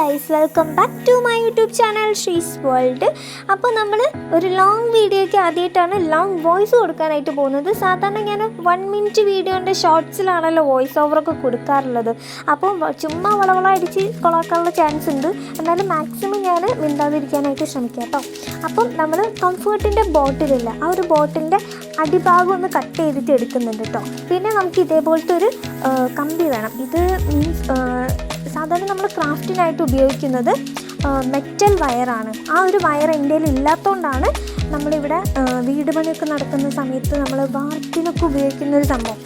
Guys, welcome back to my YouTube channel she's world. അപ്പോൾ നമ്മൾ ഒരു ലോങ് വീഡിയോയ്ക്ക് ആദ്യമായിട്ടാണ് ലോങ് വോയിസ് കൊടുക്കാനായിട്ട് പോകുന്നത്. സാധാരണ ഞാൻ 1 മിനിറ്റ് വീഡിയോൻ്റെ ഷോർട്സിലാണല്ലോ വോയിസ് ഓവറൊക്കെ കൊടുക്കാറുള്ളത്. അപ്പോൾ ചുമ്മാ വളവളടിച്ച് കൊളാക്കാനുള്ള ചാൻസ് ഉണ്ട്. എന്നാലും മാക്സിമം ഞാൻ മിണ്ടാതിരിക്കാനായിട്ട് ശ്രമിക്കാം കേട്ടോ. അപ്പം നമ്മൾ കംഫേർട്ടിൻ്റെ ബോട്ടിലില്ല, ആ ഒരു ബോട്ടിലിൻ്റെ അടിഭാഗം ഒന്ന് കട്ട് ചെയ്തിട്ട് എടുക്കുന്നുണ്ട് കേട്ടോ. പിന്നെ നമുക്ക് ഇതേപോലത്തെ ഒരു കമ്പി വേണം. ഇത് മീൻസ് സാധാരണ നമ്മൾ ക്രാഫ്റ്റിനായിട്ട് ഉപയോഗിക്കുന്നത് മെറ്റൽ വയറാണ്. ആ ഒരു വയർ എൻ്റെ കയ്യിൽ ഇല്ലാത്തതുകൊണ്ടാണ് നമ്മളിവിടെ വീട് പണിയൊക്കെ നടക്കുന്ന സമയത്ത് നമ്മൾ വാർപ്പിനൊക്കെ ഉപയോഗിക്കുന്ന ഒരു സംഭവം.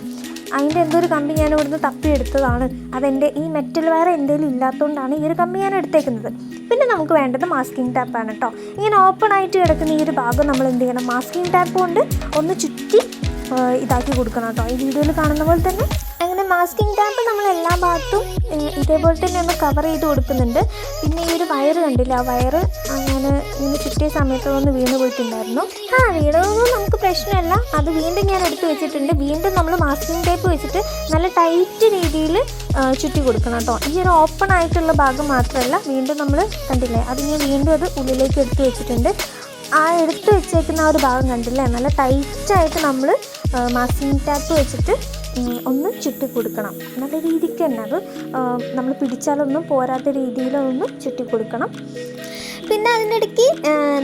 അതിൻ്റെ എന്തൊരു കമ്പി ഞാൻ ഇവിടുന്ന് തപ്പിയെടുത്തതാണ്. അതെൻ്റെ ഈ മെറ്റൽ വയർ എൻ്റെ കയ്യിൽ ഇല്ലാത്തതുകൊണ്ടാണ് ഈ ഒരു കമ്പി ഞാൻ എടുത്തേക്കുന്നത്. പിന്നെ നമുക്ക് വേണ്ടത് മാസ്കിംഗ് ടാപ്പാണ് കേട്ടോ. ഇങ്ങനെ ഓപ്പൺ ആയിട്ട് കിടക്കുന്ന ഈ ഒരു ഭാഗം നമ്മൾ എന്ത് ചെയ്യണം, മാസ്കിംഗ് ടാപ്പ് കൊണ്ട് ഒന്ന് ചുറ്റി ഇതാക്കി കൊടുക്കണം കേട്ടോ. ഈ വീഡിയോയിൽ കാണുന്ന പോലെ തന്നെ അങ്ങനെ മാസ്കിംഗ് ടാപ്പ് നമ്മൾ എല്ലാ ഭാഗത്തും ഇതേപോലെ തന്നെ ഒന്ന് കവർ ചെയ്ത് കൊടുക്കുന്നുണ്ട്. പിന്നെ ഈ ഒരു വയറ് കണ്ടില്ല, ആ വയറ് ഞാൻ ഇങ്ങനെ ചുറ്റിയ സമയത്ത് ഒന്ന് വീണ് പോയിട്ടുണ്ടായിരുന്നു. വീണതൊന്നും നമുക്ക് പ്രശ്നമല്ല, അത് വീണ്ടും ഞാൻ എടുത്ത് വെച്ചിട്ടുണ്ട്. വീണ്ടും നമ്മൾ മാസ്കിംഗ് ടേപ്പ് വെച്ചിട്ട് നല്ല ടൈറ്റ് രീതിയിൽ ചുറ്റി കൊടുക്കണം കേട്ടോ. ഈ ഒരു ഓപ്പൺ ആയിട്ടുള്ള ഭാഗം മാത്രമല്ല, വീണ്ടും നമ്മൾ കണ്ടില്ലേ, അത് ഞാൻ വീണ്ടും അത് ഉള്ളിലേക്ക് എടുത്ത് വെച്ചിട്ടുണ്ട്. ആ എടുത്ത് വെച്ചേക്കുന്ന ആ ഒരു ഭാഗം കണ്ടില്ലേ, നല്ല ടൈറ്റായിട്ട് നമ്മൾ മാസ്കിംഗ് ടാപ്പ് വെച്ചിട്ട് ഒന്ന് ചുറ്റി കൊടുക്കണം. നല്ല രീതിക്ക് തന്നെ അത് നമ്മൾ പിടിച്ചാലൊന്നും പോരാത്ത രീതിയിലൊന്ന് ചുറ്റി കൊടുക്കണം. പിന്നെ അതിനിടയ്ക്ക്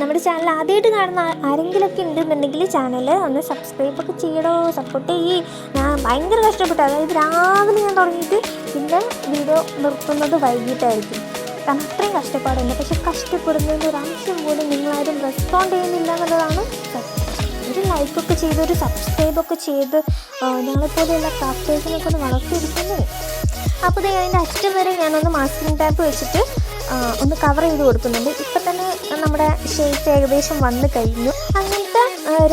നമ്മുടെ ചാനൽ ആദ്യമായിട്ട് കാണുന്ന ആരെങ്കിലുമൊക്കെ ഉണ്ടെന്നുണ്ടെങ്കിൽ ചാനൽ ഒന്ന് സബ്സ്ക്രൈബൊക്കെ ചെയ്യണോ, സപ്പോർട്ട് ചെയ്യ്. ഞാൻ ഭയങ്കര കഷ്ടപ്പെട്ടു. അതായത് രാവിലെ ഞാൻ തുടങ്ങിയിട്ട് പിന്നെ വീഡിയോ നിർത്തുന്നത് വൈകിട്ടായിരിക്കും. കാരണം അത്രയും കഷ്ടപ്പാടുണ്ട്. പക്ഷെ കഷ്ടപ്പെടുന്നതിൻ്റെ ഒരു അംശം പോലും നിങ്ങളാരും റെസ്പോണ്ട് ചെയ്യുന്നില്ല എന്നുള്ളതാണ് സത്യം. ഒരു ലൈക്കൊക്കെ ചെയ്ത് ഒരു സബ്സ്ക്രൈബൊക്കെ ചെയ്ത് ഞങ്ങളെപ്പോലെയുള്ള ക്രാഫ്റ്റേഴ്സിനൊക്കെ ഒന്ന് വളർത്തിയെടുക്കുന്നത്. അപ്പോൾ അതിൻ്റെ അറ്റം വരെ ഞാനൊന്ന് മാസ്കിംഗ് ടാപ്പ് വെച്ചിട്ട് ഒന്ന് കവർ ചെയ്ത് കൊടുക്കുന്നുണ്ട്. ഇപ്പം തന്നെ നമ്മുടെ ഷേപ്പ് ഏകദേശം വന്ന് കഴിഞ്ഞു. അങ്ങനത്തെ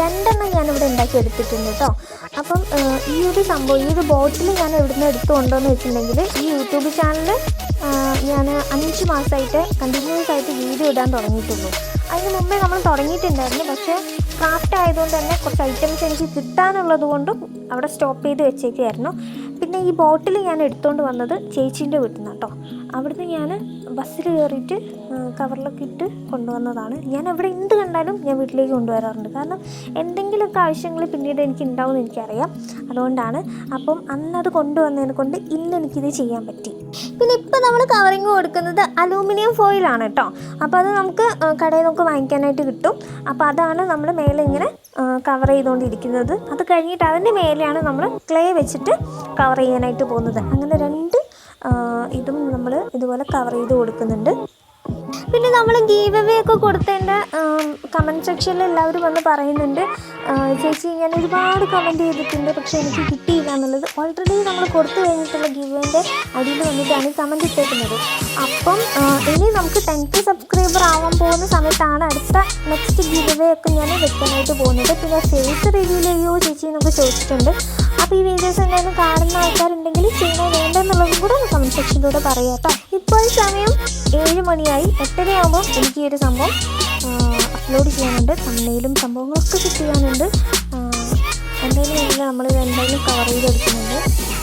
2 എണ്ണം ഞാനിവിടെ ഉണ്ടാക്കി എടുത്തിട്ടുണ്ട് കേട്ടോ. അപ്പം ഈ ഒരു സംഭവം, ഈ ഒരു ബോട്ടിൽ ഞാൻ എവിടുന്ന് എടുത്തുകൊണ്ടോയെന്ന് വെച്ചിട്ടുണ്ടെങ്കിൽ, ഈ യൂട്യൂബ് ചാനൽ ഞാൻ 5 മാസമായിട്ട് കണ്ടിന്യൂസ് ആയിട്ട് വീഡിയോ ഇടാൻ തുടങ്ങിയിട്ടുള്ളൂ. അതിന് മുമ്പേ നമ്മൾ തുടങ്ങിയിട്ടുണ്ടായിരുന്നു. പക്ഷേ ക്രാഫ്റ്റ് ആയതുകൊണ്ട് തന്നെ കുറച്ച് ഐറ്റംസ് എനിക്ക് കിട്ടാനുള്ളത് കൊണ്ടും അവിടെ സ്റ്റോപ്പ് ചെയ്ത് വെച്ചേക്കായിരുന്നു. പിന്നെ ഈ ബോട്ടിൽ ഞാൻ എടുത്തുകൊണ്ട് വന്നത് ചേച്ചീൻ്റെ വീട്ടിൽ നിന്നാണ് കേട്ടോ. അവിടുന്ന് ഞാൻ ബസ്സിൽ കയറിയിട്ട് കവറിലൊക്കെ ഇട്ട് കൊണ്ടുവന്നതാണ്. ഞാൻ എവിടെ എന്ത് കണ്ടാലും ഞാൻ വീട്ടിലേക്ക് കൊണ്ടുവരാറുണ്ട്. കാരണം എന്തെങ്കിലുമൊക്കെ ആവശ്യങ്ങൾ പിന്നീട് എനിക്ക് ഉണ്ടാവുമെന്ന് എനിക്കറിയാം. അതുകൊണ്ടാണ്. അപ്പം അന്നത് കൊണ്ടുവന്നതിനെ കൊണ്ട് ഇന്ന് എനിക്കിത് ചെയ്യാൻ പറ്റി. പിന്നെ ഇപ്പം നമ്മൾ കവറിങ് കൊടുക്കുന്നത് അലൂമിനിയം ഫോയിലാണ് കേട്ടോ. അപ്പോൾ അത് നമുക്ക് കടയിൽ നിന്നൊക്കെ വാങ്ങിക്കാനായിട്ട് കിട്ടും. അപ്പോൾ അതാണ് നമ്മൾ മേലെ ഇങ്ങനെ കവർ ചെയ്തുകൊണ്ടിരിക്കുന്നത്. അത് കഴിഞ്ഞിട്ട് അതിൻ്റെ മേലെയാണ് നമ്മൾ ക്ലേ വെച്ചിട്ട് കവർ ചെയ്യാനായിട്ട് പോകുന്നത്. അങ്ങനെ 2 ഇതും നമ്മൾ ഇതുപോലെ കവർ ചെയ്ത് കൊടുക്കുന്നുണ്ട്. പിന്നെ നമ്മൾ ഗീവ് അവേ ഒക്കെ കൊടുത്തതിൻ്റെ കമൻറ്റ് സെക്ഷനിൽ എല്ലാവരും വന്ന് പറയുന്നുണ്ട്, ചേച്ചി ഞാൻ ഒരുപാട് കമൻറ്റ് ചെയ്തിട്ടുണ്ട് പക്ഷേ എനിക്ക് കിട്ടിയില്ല എന്നുള്ളത്. ഓൾറെഡി നമ്മൾ കൊടുത്തു കഴിഞ്ഞിട്ടുള്ള ഗീവ് അവേൻ്റെ അടിയിൽ വന്നിട്ടാണ് കമൻറ്റ് ഇട്ടേക്കുന്നത്. അപ്പം ഇനി നമുക്ക് 10K സബ്സ്ക്രൈബർ ആവാൻ പോകുന്ന സമയത്താണ് അടുത്ത നെക്സ്റ്റ് ഗീവ് അവേ ഒക്കെ ഞാൻ വെക്കാനായിട്ട് പോകുന്നത്. പിന്നെ ഫേസ് റിവ്യൂ ചെയ്യോ ചേച്ചി എന്നൊക്കെ ചോദിച്ചിട്ടുണ്ട്. അപ്പോൾ ഈ വീഡിയോസ് എന്തായാലും കാണുന്ന ആൾക്കാരുണ്ടെങ്കിൽ ചെയ്യണോ വേണ്ടെന്നുള്ളതും കൂടെ കമൻറ്റ് സെക്ഷനിലൂടെ പറയാം കേട്ടോ. ഇപ്പോൾ സമയം 7 മണിയായി. 8:30 ആകുമ്പോൾ എനിക്ക് ഈ ഒരു സംഭവം അപ്ലോഡ് ചെയ്യാനുണ്ട്. തമ്മയിലും സംഭവങ്ങളൊക്കെ ചെയ്യാനുണ്ട്. എന്തായാലും നമ്മൾ എന്തായാലും കവർ ചെയ്തെടുക്കുന്നുണ്ട്.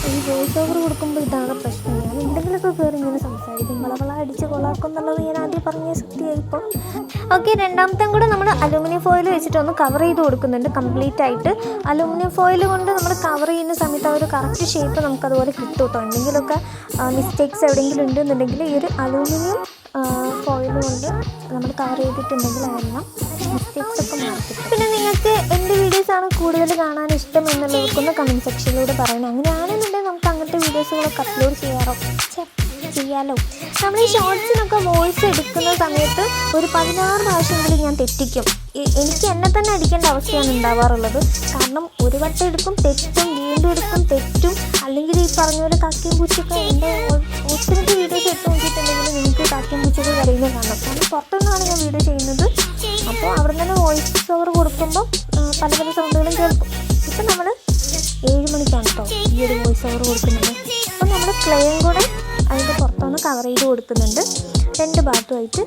ഈ വോയിസ് ഓവർ കൊടുക്കുമ്പോൾ ഇതാണ് പ്രശ്നം. ഞാൻ എന്തെങ്കിലുമൊക്കെ കയറി ഇങ്ങനെ സംസാരിക്കും, വളവള അടിച്ച് കൊള്ളാക്കും എന്നുള്ളത് ഞാൻ ആദ്യം പറഞ്ഞ സത്യമായിപ്പോൾ. ഓക്കെ, രണ്ടാമത്തെ കൂടെ നമ്മൾ അലൂമിനിയം ഫോയിൽ വെച്ചിട്ടൊന്ന് കവർ ചെയ്ത് കൊടുക്കുന്നുണ്ട് കംപ്ലീറ്റ് ആയിട്ട്. അലൂമിനിയം ഫോയിൽ കൊണ്ട് നമ്മൾ കവർ ചെയ്യുന്ന സമയത്ത് ആ ഒരു കറക്റ്റ് ഷേപ്പ് നമുക്കതുപോലെ കിട്ടും കേട്ടോ. എന്തെങ്കിലുമൊക്കെ മിസ്റ്റേക്സ് എവിടെയെങ്കിലും ഉണ്ടെന്നുണ്ടെങ്കിൽ ഈ ഒരു അലൂമിനിയം ഫോയിൽ കൊണ്ട് നമ്മൾ കവർ ചെയ്തിട്ടുണ്ടെങ്കിൽ അതെല്ലാം മിസ്റ്റേക്സ് ഒക്കെ മാറ്റി. പിന്നെ നിങ്ങൾക്ക് എൻ്റെ വീഡിയോസാണ് കൂടുതൽ കാണാൻ ഇഷ്ടം എന്നുള്ളവർക്കൊന്ന് കമൻറ്റ് സെക്ഷനിലൂടെ പറയണം. അങ്ങനെയാണെന്നുണ്ടെങ്കിൽ നമുക്ക് അങ്ങനത്തെ വീഡിയോസുകളൊക്കെ അപ്ലോഡ് ചെയ്യാമല്ലോ. നമ്മൾ ഈ ഷോർട്സിനൊക്കെ വോയിസ് എടുക്കുന്ന സമയത്ത് ഒരു 16 പ്രാവശ്യമെങ്കിലും ഞാൻ തെറ്റിക്കും. എനിക്ക് എന്നെ തന്നെ അടിക്കേണ്ട അവസ്ഥയാണ് ഉണ്ടാവാറുള്ളത്. കാരണം ഒരു വട്ടം എടുക്കും തെറ്റും, വീണ്ടും എടുക്കും തെറ്റും. അല്ലെങ്കിൽ ഈ പറഞ്ഞ പോലെ കാക്കയും പൂച്ചയൊക്കെ എൻ്റെ ഒത്തിരി വീഡിയോസ് എടുത്ത് നോക്കിയിട്ടുണ്ടെങ്കിൽ നിങ്ങൾക്ക് കാക്കയും പൂച്ചയൊക്കെ കരയുന്നത് കാണാം. കാരണം പുറത്തുനിന്നാണ് ഞാൻ വീഡിയോ ചെയ്യുന്നത്. അപ്പോൾ അവിടെ നിന്ന് വോയിസ് ഓവർ കൊടുക്കുമ്പോൾ പല പല സൗണ്ടുകളും കേൾക്കും. ഇപ്പം നമ്മൾ 7 മണിക്കാണ് കേട്ടോ ഈ ഒരു വോയിസ് ഓവർ കൊടുക്കുന്നത്. അപ്പം നമ്മൾ ക്ലേയും കൂടെ അതിൻ്റെ പുറത്തൊന്ന് കവർ ചെയ്ത് കൊടുക്കുന്നുണ്ട് 2 ഭാഗത്തുമായിട്ട്.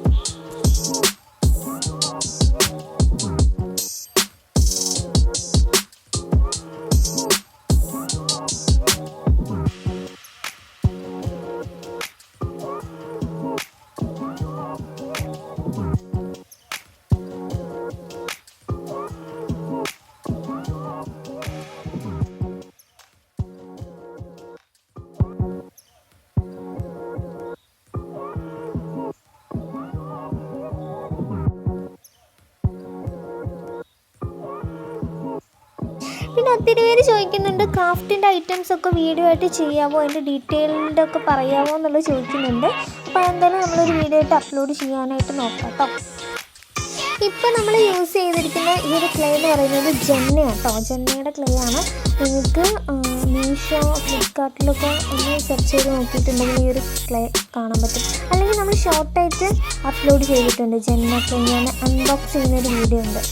ഒത്തിരി പേര് ചോദിക്കുന്നുണ്ട് ക്രാഫ്റ്റിൻ്റെ ഐറ്റംസ് ഒക്കെ വീഡിയോ ആയിട്ട് ചെയ്യാമോ, അതിൻ്റെ ഡീറ്റെയിൽഡ് ഒക്കെ പറയാമോ എന്നുള്ളത് ചോദിക്കുന്നുണ്ട്. അപ്പോൾ എന്തായാലും നമ്മളൊരു വീഡിയോ ആയിട്ട് അപ്ലോഡ് ചെയ്യാനായിട്ട് നോക്കാം കേട്ടോ. ഇപ്പോൾ നമ്മൾ യൂസ് ചെയ്തിരിക്കുന്ന ഈ ഒരു ക്ലേ എന്ന് പറയുന്നത് ജെന്ന കേട്ടോ. ജെന്നയുടെ ക്ലേ ആണ്. നിങ്ങൾക്ക് മീഷോ, ഫ്ലിപ്കാർട്ടിലൊക്കെ ഒന്ന് സെർച്ച് ചെയ്ത് നോക്കിയിട്ടുണ്ടെങ്കിൽ ഈ ഒരു ക്ലേ കാണാൻ പറ്റും. അല്ലെങ്കിൽ നമ്മൾ ഷോർട്ടായിട്ട് അപ്ലോഡ് ചെയ്തിട്ടുണ്ട് ജെന്ന ക്ലേ. ഞാൻ അൺബോക്സ് ചെയ്യുന്നൊരു വീഡിയോ ഉണ്ട്.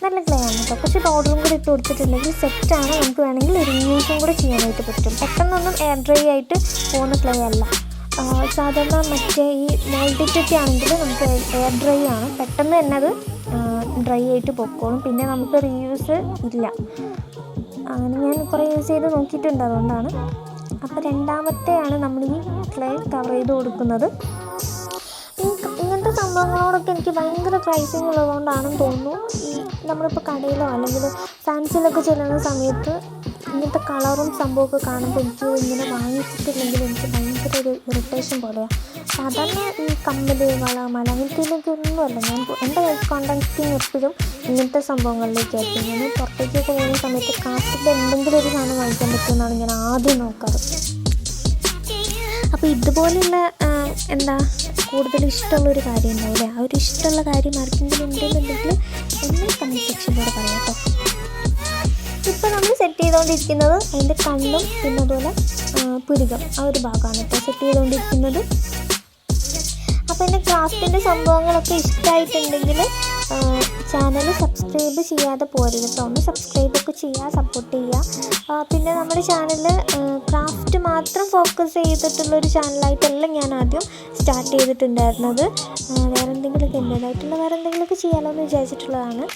നല്ല ക്ലേ ആണ് കേട്ടോ. പക്ഷേ പൗഡറും കൂടി ഇട്ട് കൊടുത്തിട്ടുണ്ടെങ്കിൽ സെറ്റാണ്. നമുക്ക് വേണമെങ്കിൽ റിയൂസും കൂടെ ചെയ്യാനായിട്ട് പറ്റും. പെട്ടെന്നൊന്നും എയർ ഡ്രൈ ആയിട്ട് പോകുന്ന ക്ലേ അല്ല. സാധാരണ മറ്റേ ഈ മോൾഡിറ്റൊക്കെ ആണെങ്കിൽ നമുക്ക് എയർ ഡ്രൈ ആണ്, പെട്ടെന്ന് തന്നെ അത് ഡ്രൈ ആയിട്ട് പൊക്കോളും. പിന്നെ നമുക്ക് റീയൂസ് ഇല്ല. അങ്ങനെ ഞാൻ കുറേ യൂസ് ചെയ്ത് നോക്കിയിട്ടുണ്ട്, അതുകൊണ്ടാണ്. അപ്പോൾ രണ്ടാമത്തെയാണ് നമ്മൾ ഈ ക്ലേ കവർ ചെയ്ത് കൊടുക്കുന്നത്. ഇങ്ങനത്തെ സംഭവങ്ങളോടൊക്കെ എനിക്ക് ഭയങ്കര പ്രൈസിങ് ഉള്ളതുകൊണ്ടാണെന്ന് തോന്നുന്നു. ഈ നമ്മളിപ്പോൾ കടയിലോ അല്ലെങ്കിൽ ഫാൻസിലൊക്കെ ചെല്ലുന്ന സമയത്ത് ഇങ്ങനത്തെ കളറും സംഭവമൊക്കെ കാണുമ്പോൾ എനിക്ക് ഇങ്ങനെ വാങ്ങിച്ചിട്ടില്ലെങ്കിൽ എനിക്ക് ഭയങ്കര ഒരു ഇറിറ്റേഷൻ പോലെയാണ്. സാധാരണ ഈ കമ്മൽ, വള, മല അങ്ങനത്തേലേക്ക് ഒന്നുമല്ല. ഞാൻ എൻ്റെ കോണ്ടാക്റ്റിങ് എപ്പോഴും ഇങ്ങനത്തെ സംഭവങ്ങളിലേക്കായിരിക്കും. ഞാൻ പുറത്തേക്കൊക്കെ പോകുന്ന സമയത്ത് കാശിൻ്റെ എന്തെങ്കിലും ഒരു സാധനം വാങ്ങിക്കാൻ പറ്റുമെന്നാണ് ഞാൻ ആദ്യം നോക്കാറ്. അപ്പോൾ ഇതുപോലെയുള്ള കൂടുതൽ ഇഷ്ടമുള്ളൊരു കാര്യം ഉണ്ടാവില്ലേ, ആ ഒരു ഇഷ്ടമുള്ള കാര്യം ആർക്കെങ്കിലും ഉണ്ടെന്നുണ്ടെങ്കിൽ ഒന്ന് കമൻറ്റ് സെക്ഷനിലൂടെ പറയാം കേട്ടോ. ഇപ്പോൾ നമ്മൾ സെറ്റ് ചെയ്തുകൊണ്ടിരിക്കുന്നത് അതിൻ്റെ കണ്ണും പിന്നെ അതുപോലെ പുരികം ആ ഒരു ഭാഗമാണ് ഇപ്പോൾ സെറ്റ് ചെയ്തുകൊണ്ടിരിക്കുന്നത്. അപ്പോൾ എൻ്റെ ക്രാഫ്റ്റിൻ്റെ സംഭവങ്ങളൊക്കെ ഇഷ്ടമായിട്ടുണ്ടെങ്കിൽ ചാനൽ സബ്സ്ക്രൈബ് ചെയ്യാതെ പോരുത് കേട്ടോ. ഒന്ന് സബ്സ്ക്രൈബൊക്കെ ചെയ്യുക, സപ്പോർട്ട് ചെയ്യുക. പിന്നെ നമ്മുടെ ചാനൽ ക്രാഫ്റ്റ് മാത്രം ഫോക്കസ് ചെയ്തിട്ടുള്ളൊരു ചാനലായിട്ടല്ല ഞാൻ ആദ്യം സ്റ്റാർട്ട് ചെയ്തിട്ടുണ്ടായിരുന്നത്. വേറെ എന്തെങ്കിലുമൊക്കെ വേറെ എന്തെങ്കിലുമൊക്കെ ചെയ്യാമല്ലോ എന്ന് വിചാരിച്ചിട്ടുള്ളതാണ്.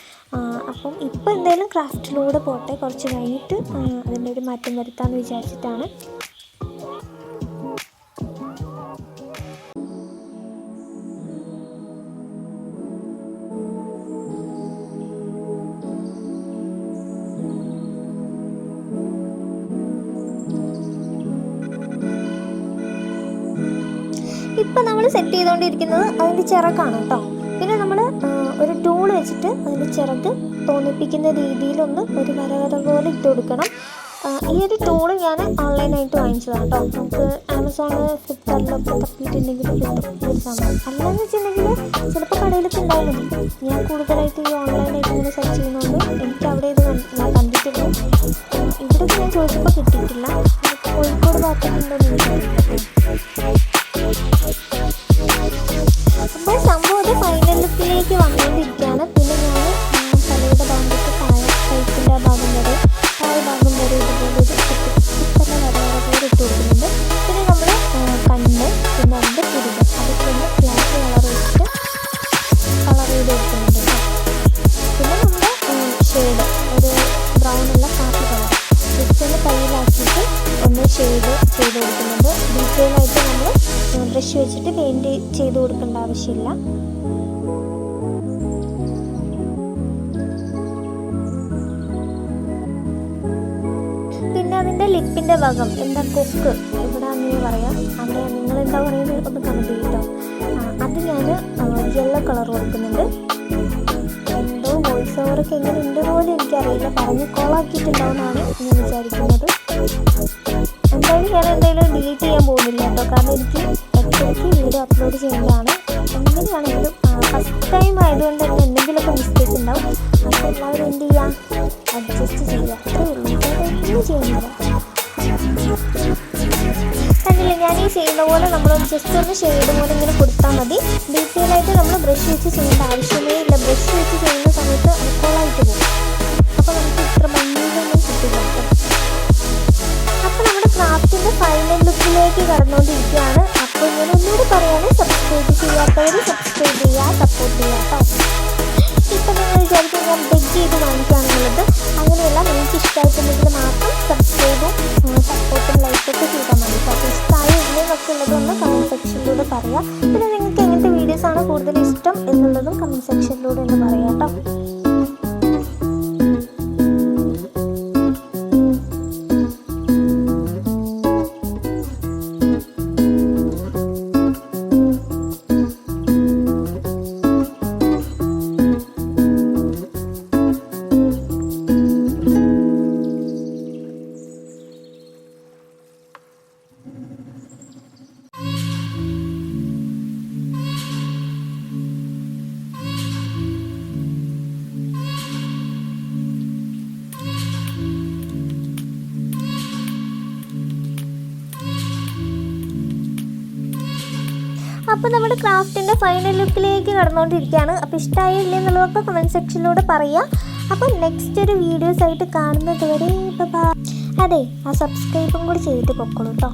അപ്പം ഇപ്പോൾ എന്തായാലും ക്രാഫ്റ്റിലൂടെ പോട്ടെ, കുറച്ച് കഴിഞ്ഞിട്ട് അതിൻ്റെ ഒരു മാറ്റം വരുത്താമെന്ന് വിചാരിച്ചിട്ടാണ്. ഇപ്പം നമ്മൾ സെറ്റ് ചെയ്തുകൊണ്ടിരിക്കുന്നത് അതിൻ്റെ ചിറകാണ് കേട്ടോ. പിന്നെ നമ്മൾ ഒരു ടൂൾ വെച്ചിട്ട് അതിൻ്റെ ചിറക് തോന്നിപ്പിക്കുന്ന രീതിയിലൊന്ന് ഒരു വര പോലെ ഇട്ട് കൊടുക്കണം. ഈ ഒരു ടൂള് ഞാൻ ഓൺലൈനായിട്ട് വാങ്ങിച്ചതാണ് കേട്ടോ. നമുക്ക് ആമസോണ്, ഫ്ലിപ്കാർട്ടിലൊക്കെ തപ്പിയിട്ടുണ്ടെങ്കിൽ കിട്ടും ഈ ഒരു സാധനം. അല്ലാന്ന് വെച്ചിട്ടുണ്ടെങ്കിൽ ചിലപ്പോൾ കടയിലൊക്കെ ഉണ്ടാവും. ഞാൻ കൂടുതലായിട്ട് ഈ ഓൺലൈനായിട്ട് ഇങ്ങനെ സെർച്ച് ചെയ്യുന്നതുകൊണ്ട് എനിക്ക് അവിടെ ഇത് കണ്ടിട്ടില്ല. ഇവിടെയൊക്കെ ഞാൻ ചോദിച്ചപ്പോൾ കിട്ടിയിട്ടില്ല. കോഴിക്കോട് ഭാഗത്തുണ്ടോയെന്ന് എനിക്കറിയില്ല. അപ്പോൾ സംഭവം അത് ഫൈനൽ ലുക്കിലേക്ക് വന്നുകൊണ്ടിരിക്കുകയാണ്. പിന്നെ ഞാൻ തലയുടെ ഭാഗത്ത് കൈപ്പിൻ്റെ ഭാഗം വരെ ഭാഗം വരെ ഇതുപോലെ ഒരു കുത്തനെ വരവരെ ഇട്ട് കൊടുക്കുന്നുണ്ട്. പിന്നെ നമ്മൾ കണ്ണ്, പിന്നെ അതിൻ്റെ പുരികം അതൊക്കെ ഒന്ന് ബ്ലാക്ക് കളർ വെച്ചിട്ട് കളർ ചെയ്ത് കൊടുക്കുന്നുണ്ട്. പിന്നെ നമ്മുടെ ഷെയ്ഡ് ഒരു ബ്രൗണുള്ള കാപ്പി കളർ ജസ്റ്റ് ഒന്ന് കയ്യിലാക്കിയിട്ട് ഒന്ന് ഷെയ്ഡ് ചെയ്ത് കൊടുക്കുന്നുണ്ട്. ഡീറ്റെയിലായിട്ട് നമ്മൾ ബ്രഷ് വെച്ചിട്ട് പെയിൻറ്റ് ചെയ്ത് കൊടുക്കേണ്ട ആവശ്യമില്ല. പിന്നെ അതിൻ്റെ ലിപ്പിൻ്റെ ഭാഗം കൊക്ക് ഇവിടെ അങ്ങനെ പറയാം, അങ്ങനെ നിങ്ങളെന്താ പറയുന്നത് ഒന്ന് കമൻറ്റ് ചെയ്യട്ടോ. അത് ഞാൻ യെല്ലോ കളർ കൊടുക്കുന്നുണ്ട്. എന്തോ വോയിസ് ഓവറൊക്കെ എങ്ങനെ ഉണ്ട് പോലും എനിക്കറിയില്ല, പറഞ്ഞ് കോളാക്കിയിട്ടുണ്ടാവുമെന്നാണ് ഞാൻ വിചാരിക്കുന്നത്. എന്തായാലും ഡിലീറ്റ് ചെയ്യാൻ പോകുന്നില്ല കേട്ടോ, കാരണം എനിക്ക് ഇടയ്ക്കിടയ്ക്ക് വീഡിയോ അപ്ലോഡ് ചെയ്യുന്നതാണ്. എങ്ങനെയാണെങ്കിലും ഫസ്റ്റ് ടൈം ആയതുകൊണ്ട് തന്നെ എന്തെങ്കിലുമൊക്കെ മിസ്റ്റേക്ക് ഉണ്ടാവും. അപ്പോൾ എല്ലാവരും എന്ത് ചെയ്യുക, അഡ്ജസ്റ്റ് ചെയ്യുക, അത്രേ ഉള്ളൂ. ഒന്നും ചെയ്യുന്നില്ല. കണ്ടില്ലേ, ഞാൻ ഈ ചെയ്യുന്ന പോലെ നമ്മൾ ജസ്റ്റ് ഒന്ന് ഷെയ്ഡ് പോലെ ഇങ്ങനെ കൊടുത്താൽ മതി. ഡീറ്റെയിലായിട്ട് നമ്മൾ ബ്രഷ് വെച്ച് ചെയ്യേണ്ട ആവശ്യമേ ഇല്ല. ബ്രഷ് വെച്ച് ചെയ്യുന്ന സമയത്ത് അൽക്കോളായിട്ട് പോകും. അപ്പോൾ നമുക്ക് ഇത്ര ഭംഗിയിലൊന്നും കിട്ടില്ല. അപ്പോൾ നമ്മുടെ ക്രാഫ്റ്റിൻ്റെ ഫൈനൽ ലുക്കിലേക്ക് കടന്നുകൊണ്ടിരിക്കുകയാണ്. അപ്പോൾ ഞാൻ ഒന്നുകൂടി പറയുകയാണ്, സബ്സ്ക്രൈബ് ചെയ്യാത്തവർ സബ്സ്ക്രൈബ് ചെയ്യുക, സപ്പോർട്ട് ചെയ്യുക കേട്ടോ. ഇപ്പം നിങ്ങൾ വിചാരിക്കും ഞാൻ ബെഗ് ചെയ്ത് വാങ്ങിക്കുകയാണെന്നുള്ളത്. അങ്ങനെയല്ല, നിങ്ങൾക്ക് ഇഷ്ടമായിട്ടുണ്ടെങ്കിൽ മാത്രം സബ്സ്ക്രൈബും സപ്പോർട്ടും ലൈക്കൊക്കെ ചെയ്താൽ മതി. അപ്പോൾ ഇഷ്ടമായി ഇല്ലെന്നൊക്കെ ഉള്ളതൊന്ന് കമൻറ്റ് സെക്ഷനിലൂടെ പറയാം. പിന്നെ നിങ്ങൾക്ക് എങ്ങനത്തെ വീഡിയോസാണ് കൂടുതൽ ഇഷ്ടം എന്നുള്ളതും കമൻറ്റ് സെക്ഷനിലൂടെ ഒന്ന് പറയാം കേട്ടോ. അപ്പോൾ നമ്മുടെ ക്രാഫ്റ്റിൻ്റെ ഫൈനൽ ലുക്കിലേക്ക് കടന്നുകൊണ്ടിരിക്കുകയാണ്. അപ്പോൾ ഇഷ്ടമായില്ലേ എന്നുള്ളതൊക്കെ കമൻറ്റ് സെക്ഷനിലൂടെ പറയുക. അപ്പോൾ നെക്സ്റ്റ് ഒരു വീഡിയോസ് ആയിട്ട് കാണുന്നത് വരെ ബൈ. അതെ, ആ സബ്സ്ക്രൈബും കൂടി ചെയ്തിട്ട് പൊക്കോളൂ കേട്ടോ.